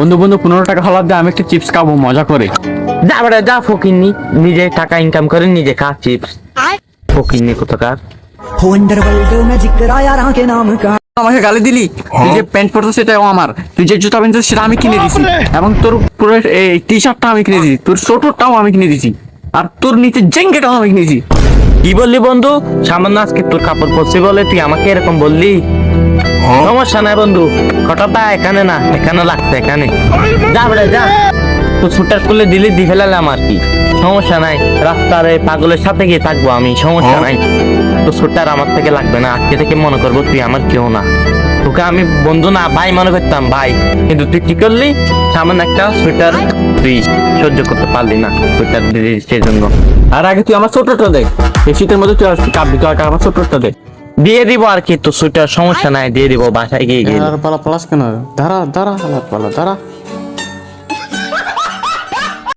বন্ধু বন্ধু 15 টাকা হলার দিয়ে আমি একটা চিপস খাবো মজা করে। যা বেটা যা, ফকিন্নি, নিজে টাকা ইনকাম করে নিজে খা চিপস। ফকিন্নি কোথাকার। अंडरवर्ल्ड में जिक्र आया राह के नाम का। আমাকে গালি দিলি, তুই যে প্যান্ট পরতো সেটাও আমার, তুই যে জুতা পেন্ট সেটা আমি কিনে দিছি, এবং তোর পুরো এই টি শার্টটা আমি কিনে দিছি, তোর ছোটটাও আমি কিনে দিছি, আর তোর নিচে জেঙ্গেটাও আমি কিনেছি। কি বললি বন্ধু? সামান্য আজকে তোর কাপড় পরছি বলে তুই আমাকে এরকম বললি? সমস্যা নাই বন্ধু, কটাটা এখানে না, এখানে লাগছে, এখানে যা বেটা যা। তো ছুটার করলে দিলি দি ফেলালাম আর কি, সমস্যা নাই। রাস্তার এই পাগলের সাথে গিয়ে থাকবো আমি, সমস্যা নাই। তো ছুটার আমার থেকে লাগবে না, আজকে থেকে মনে করবো তুই আমার কেউ না। তোকে আমি বন্ধু না ভাই মনে করতাম, ভাই। কিন্তু তুই কি করলি, সামান্য একটা সোয়েটার তুই সহ্য করতে পারলি না, সোয়েটার দিলি সেই জন্য। আর আগে তুই আমার ছোটটা দে, এই শীতের মধ্যে তুই কাঁদবি, তুই আগে আমার ছোটটা দে। দিয়ে দিব আর কি, তো সোয়েটার সমস্যা নাই, দিয়ে দিব বাসায় গিয়ে গিয়ে। পালা পালাস কেন? দাঁড়া দাঁড়া পালা দাঁড়া।